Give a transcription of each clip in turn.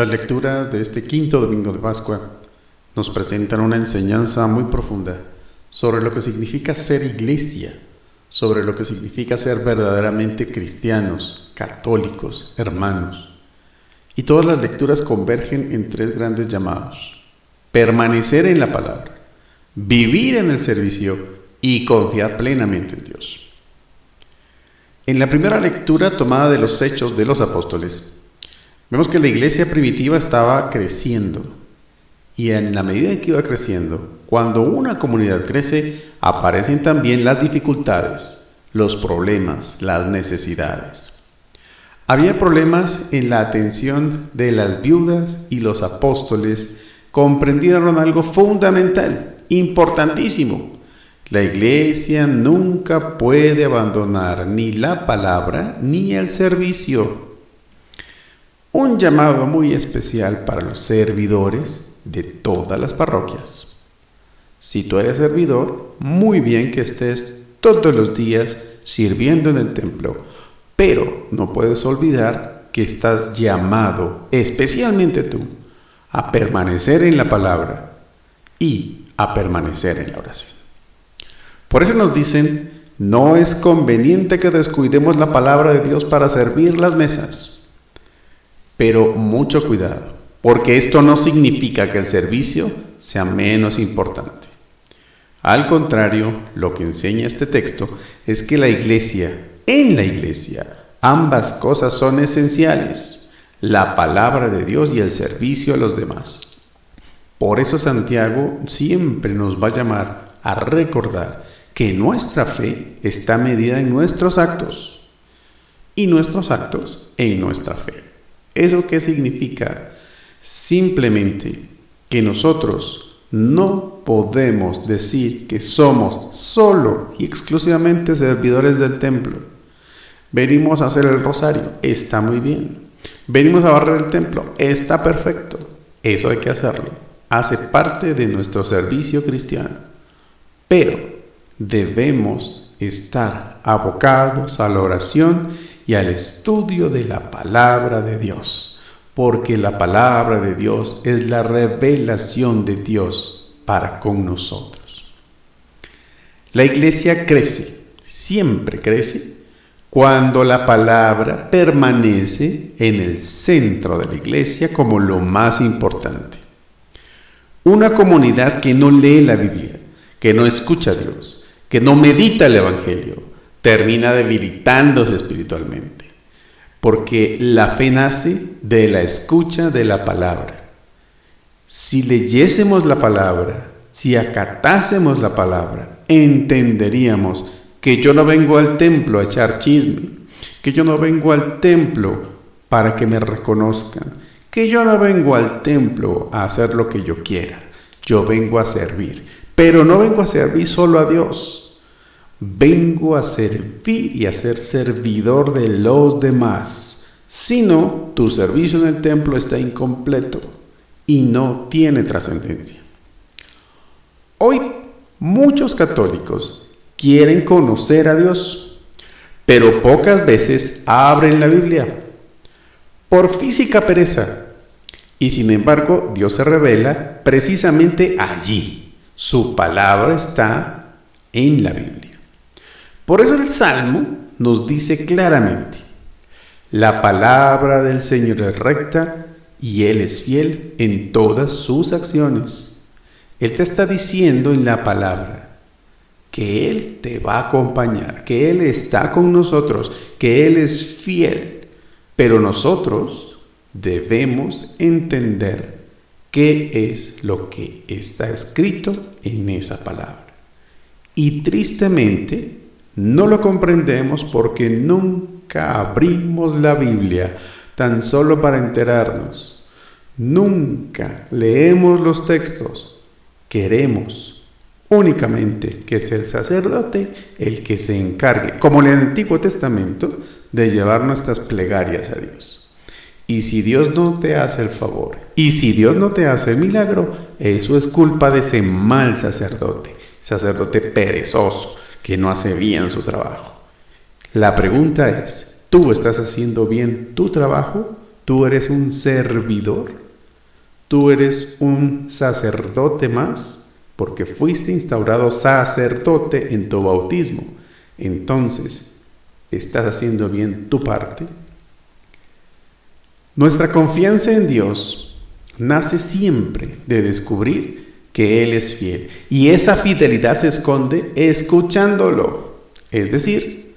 Las lecturas de este quinto domingo de Pascua nos presentan una enseñanza muy profunda sobre lo que significa ser iglesia, sobre lo que significa ser verdaderamente cristianos, católicos, hermanos. Y todas las lecturas convergen en tres grandes llamados: permanecer en la palabra, vivir en el servicio y confiar plenamente en Dios. En la primera lectura tomada de los Hechos de los Apóstoles, vemos que la iglesia primitiva estaba creciendo, y en la medida en que iba creciendo, cuando una comunidad crece, aparecen también las dificultades, los problemas, las necesidades. Había problemas en la atención de las viudas, y los apóstoles comprendieron algo fundamental, importantísimo. La iglesia nunca puede abandonar ni la palabra ni el servicio. Un llamado muy especial para los servidores de todas las parroquias. Si tú eres servidor, muy bien que estés todos los días sirviendo en el templo, pero no puedes olvidar que estás llamado, especialmente tú, a permanecer en la palabra y a permanecer en la oración. Por eso nos dicen, no es conveniente que descuidemos la palabra de Dios para servir las mesas. Pero mucho cuidado, porque esto no significa que el servicio sea menos importante. Al contrario, lo que enseña este texto es que en la iglesia, ambas cosas son esenciales: la palabra de Dios y el servicio a los demás. Por eso Santiago siempre nos va a llamar a recordar que nuestra fe está medida en nuestros actos, y nuestros actos en nuestra fe. ¿Eso qué significa? Simplemente que nosotros no podemos decir que somos solo y exclusivamente servidores del templo. Venimos a hacer el rosario, está muy bien. Venimos a barrer el templo, está perfecto. Eso hay que hacerlo. Hace parte de nuestro servicio cristiano. Pero debemos estar abocados a la oración y al estudio de la palabra de Dios, porque la palabra de Dios es la revelación de Dios para con nosotros. La iglesia crece, siempre crece, cuando la palabra permanece en el centro de la iglesia como lo más importante. Una comunidad que no lee la Biblia, que no escucha a Dios, que no medita el Evangelio, termina debilitándose espiritualmente, porque la fe nace de la escucha de la palabra. Si leyésemos la palabra, si acatásemos la palabra, entenderíamos que yo no vengo al templo a echar chisme, que yo no vengo al templo para que me reconozcan, que yo no vengo al templo a hacer lo que yo quiera. Yo vengo a servir, pero no vengo a servir solo a Dios. Vengo a servir y a ser servidor de los demás. Si no, tu servicio en el templo está incompleto y no tiene trascendencia. Hoy, muchos católicos quieren conocer a Dios, pero pocas veces abren la Biblia, por física pereza. Y sin embargo, Dios se revela precisamente allí. Su palabra está en la Biblia. Por eso el Salmo nos dice claramente: la palabra del Señor es recta y Él es fiel en todas sus acciones. Él te está diciendo en la palabra que Él te va a acompañar, que Él está con nosotros, que Él es fiel. Pero nosotros debemos entender qué es lo que está escrito en esa palabra. Y tristemente no lo comprendemos porque nunca abrimos la Biblia tan solo para enterarnos. Nunca leemos los textos. Queremos únicamente que sea el sacerdote el que se encargue, como en el Antiguo Testamento, de llevar nuestras plegarias a Dios. Y si Dios no te hace el favor, y si Dios no te hace el milagro, eso es culpa de ese mal sacerdote perezoso, que no hace bien su trabajo. La pregunta es, ¿tú estás haciendo bien tu trabajo? tú eres un servidor, tú eres un sacerdote más, porque fuiste instaurado sacerdote en tu bautismo. Entonces, ¿estás haciendo bien tu parte? Nuestra confianza en Dios nace siempre de descubrir que Él es fiel. Y esa fidelidad se esconde escuchándolo, es decir,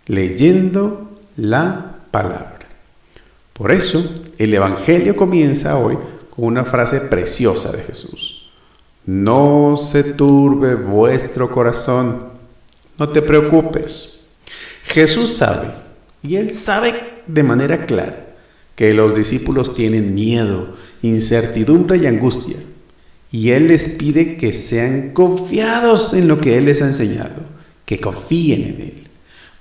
leyendo la palabra. Por eso, el Evangelio comienza hoy con una frase preciosa de Jesús. No se turbe vuestro corazón, no te preocupes. Jesús sabe, y Él sabe de manera clara, que los discípulos tienen miedo, incertidumbre y angustia. Y Él les pide que sean confiados en lo que Él les ha enseñado, que confíen en Él.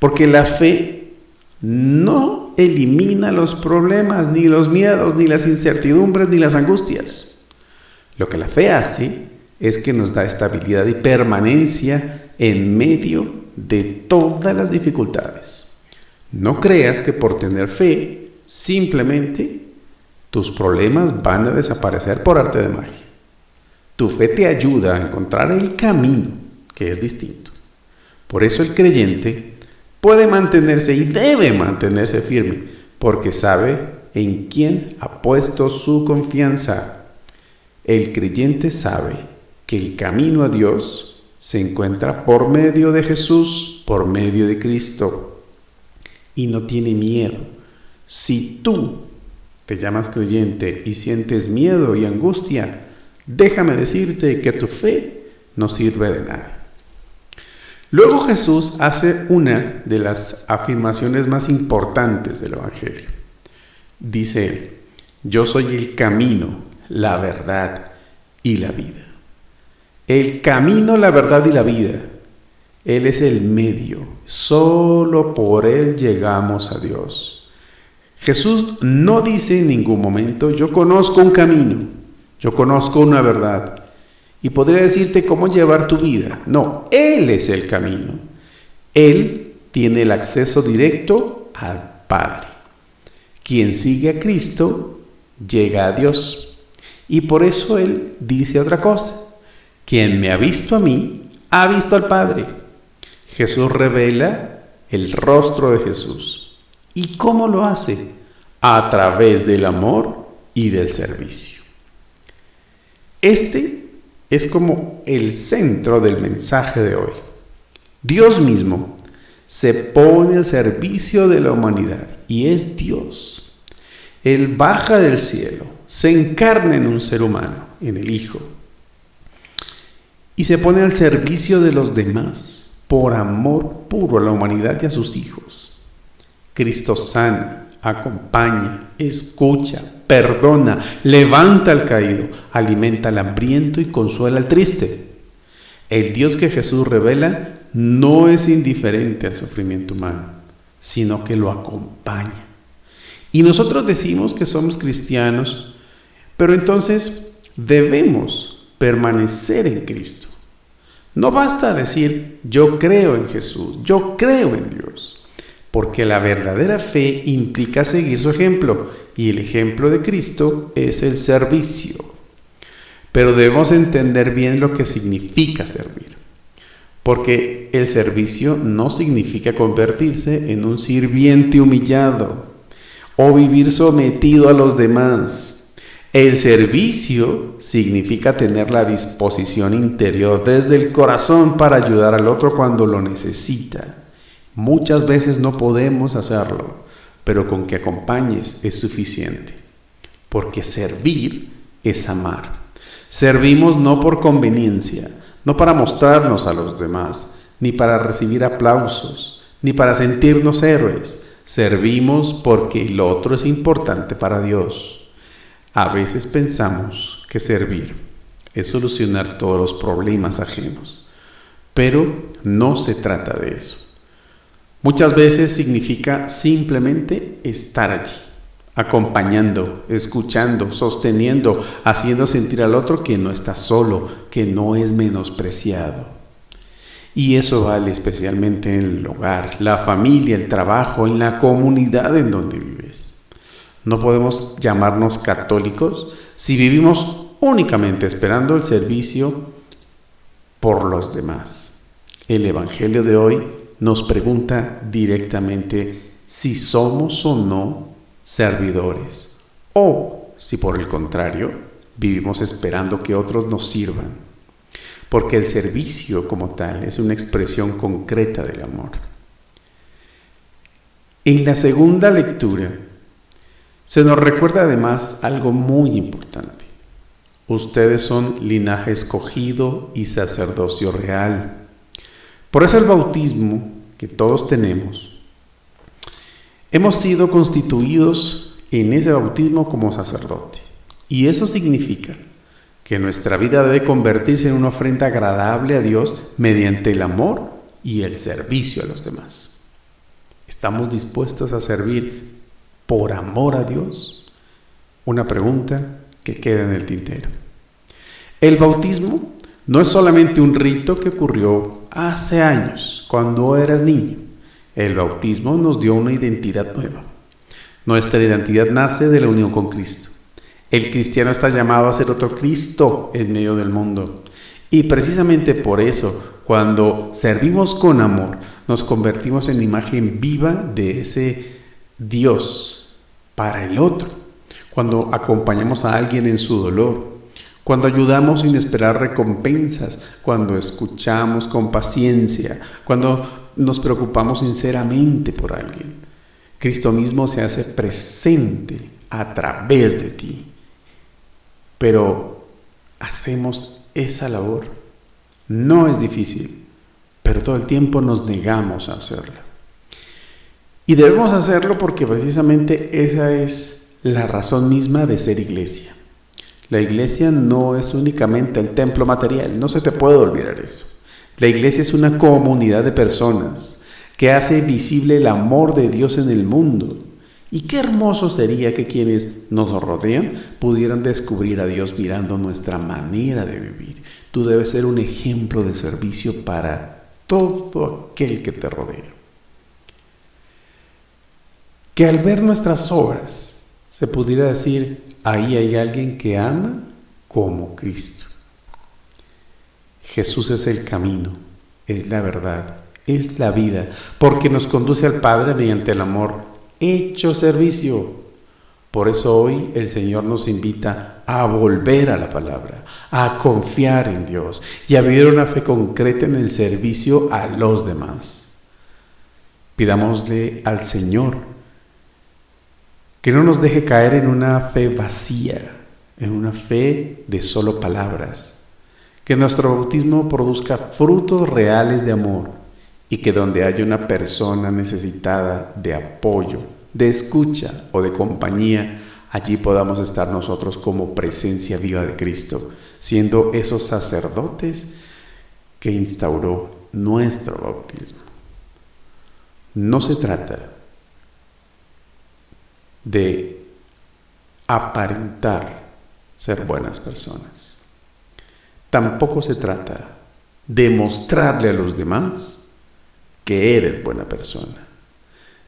Porque la fe no elimina los problemas, ni los miedos, ni las incertidumbres, ni las angustias. Lo que la fe hace es que nos da estabilidad y permanencia en medio de todas las dificultades. No creas que por tener fe, simplemente tus problemas van a desaparecer por arte de magia. Tu fe te ayuda a encontrar el camino, que es distinto. Por eso el creyente puede mantenerse y debe mantenerse firme, porque sabe en quién ha puesto su confianza. El creyente sabe que el camino a Dios se encuentra por medio de Jesús, por medio de Cristo, y no tiene miedo. Si tú te llamas creyente y sientes miedo y angustia, déjame decirte que tu fe no sirve de nada. Luego Jesús hace una de las afirmaciones más importantes del Evangelio. Dice él, yo soy el camino, la verdad y la vida. El camino, la verdad y la vida. Él es el medio. Solo por Él llegamos a Dios. Jesús no dice en ningún momento, yo conozco un camino, yo conozco una verdad y podría decirte cómo llevar tu vida. No, Él es el camino. Él tiene el acceso directo al Padre. Quien sigue a Cristo llega a Dios. Y por eso Él dice otra cosa. Quien me ha visto a mí, ha visto al Padre. Jesús revela el rostro de Jesús. ¿Y cómo lo hace? A través del amor y del servicio. Este es como el centro del mensaje de hoy. Dios mismo se pone al servicio de la humanidad y es Dios. Él baja del cielo, se encarna en un ser humano, en el Hijo, y se pone al servicio de los demás por amor puro a la humanidad y a sus hijos. Cristo sana, acompaña, escucha, perdona, levanta al caído, alimenta al hambriento y consuela al triste. El Dios que Jesús revela no es indiferente al sufrimiento humano, sino que lo acompaña. Y nosotros decimos que somos cristianos, pero entonces debemos permanecer en Cristo. No basta decir, yo creo en Jesús, yo creo en Dios, porque la verdadera fe implica seguir su ejemplo, y el ejemplo de Cristo es el servicio. Pero debemos entender bien lo que significa servir, porque el servicio no significa convertirse en un sirviente humillado o vivir sometido a los demás. El servicio significa tener la disposición interior desde el corazón para ayudar al otro cuando lo necesita. Muchas veces no podemos hacerlo, pero con que acompañes es suficiente, porque servir es amar. Servimos no por conveniencia, no para mostrarnos a los demás, ni para recibir aplausos, ni para sentirnos héroes. Servimos porque el otro es importante para Dios. A veces pensamos que servir es solucionar todos los problemas ajenos, pero no se trata de eso. Muchas veces significa simplemente estar allí, acompañando, escuchando, sosteniendo, haciendo sentir al otro que no está solo, que no es menospreciado. Y eso vale especialmente en el hogar, la familia, el trabajo, en la comunidad en donde vives. No podemos llamarnos católicos si vivimos únicamente esperando el servicio por los demás. El Evangelio de hoy nos pregunta directamente si somos o no servidores, o si por el contrario vivimos esperando que otros nos sirvan, porque el servicio como tal es una expresión concreta del amor. En la segunda lectura se nos recuerda además algo muy importante. Ustedes son linaje escogido y sacerdocio real. Por eso el bautismo que todos tenemos, hemos sido constituidos en ese bautismo como sacerdote. Y eso significa que nuestra vida debe convertirse en una ofrenda agradable a Dios mediante el amor y el servicio a los demás. ¿Estamos dispuestos a servir por amor a Dios? Una pregunta que queda en el tintero. El bautismo no es solamente un rito que ocurrió hace años, cuando eras niño. El bautismo nos dio una identidad nueva. Nuestra identidad nace de la unión con Cristo. El cristiano está llamado a ser otro Cristo en medio del mundo. Y precisamente por eso, cuando servimos con amor, nos convertimos en imagen viva de ese Dios para el otro. Cuando acompañamos a alguien en su dolor, cuando ayudamos sin esperar recompensas, cuando escuchamos con paciencia, cuando nos preocupamos sinceramente por alguien. Cristo mismo se hace presente a través de ti. Pero hacemos esa labor. No es difícil, pero todo el tiempo nos negamos a hacerla. Y debemos hacerlo porque precisamente esa es la razón misma de ser iglesia. La iglesia no es únicamente el templo material, no se te puede olvidar eso. La iglesia es una comunidad de personas que hace visible el amor de Dios en el mundo. Y qué hermoso sería que quienes nos rodean pudieran descubrir a Dios mirando nuestra manera de vivir. Tú debes ser un ejemplo de servicio para todo aquel que te rodea. Que al ver nuestras obras se pudiera decir, ahí hay alguien que ama como Cristo. Jesús es el camino, es la verdad, es la vida, porque nos conduce al Padre mediante el amor hecho servicio. Por eso hoy el Señor nos invita a volver a la palabra, a confiar en Dios y a vivir una fe concreta en el servicio a los demás. Pidámosle al Señor que no nos deje caer en una fe vacía, en una fe de solo palabras. Que nuestro bautismo produzca frutos reales de amor y que donde haya una persona necesitada de apoyo, de escucha o de compañía, allí podamos estar nosotros como presencia viva de Cristo, siendo esos sacerdotes que instauró nuestro bautismo. No se trata de aparentar ser buenas personas. Tampoco se trata de mostrarle a los demás que eres buena persona.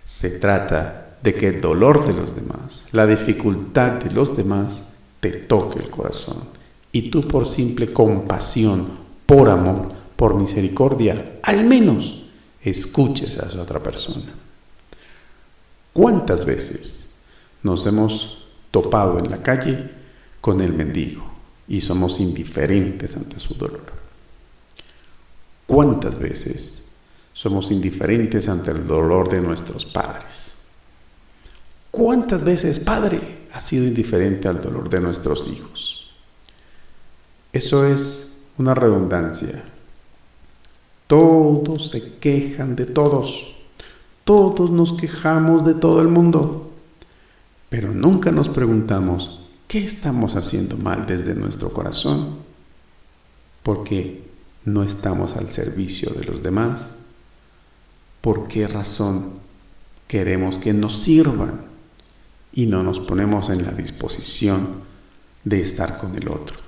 Se trata de que el dolor de los demás, la dificultad de los demás, te toque el corazón. Y tú por simple compasión, por amor, por misericordia, al menos escuches a esa otra persona. ¿Cuántas veces nos hemos topado en la calle con el mendigo y somos indiferentes ante su dolor? ¿Cuántas veces somos indiferentes ante el dolor de nuestros padres? ¿Cuántas veces, padre, has sido indiferente al dolor de nuestros hijos? Eso es una redundancia. Todos se quejan de todos. Todos nos quejamos de todo el mundo. Pero nunca nos preguntamos, ¿qué estamos haciendo mal desde nuestro corazón? Porque no estamos al servicio de los demás. ¿Por qué razón queremos que nos sirvan y no nos ponemos en la disposición de estar con el otro?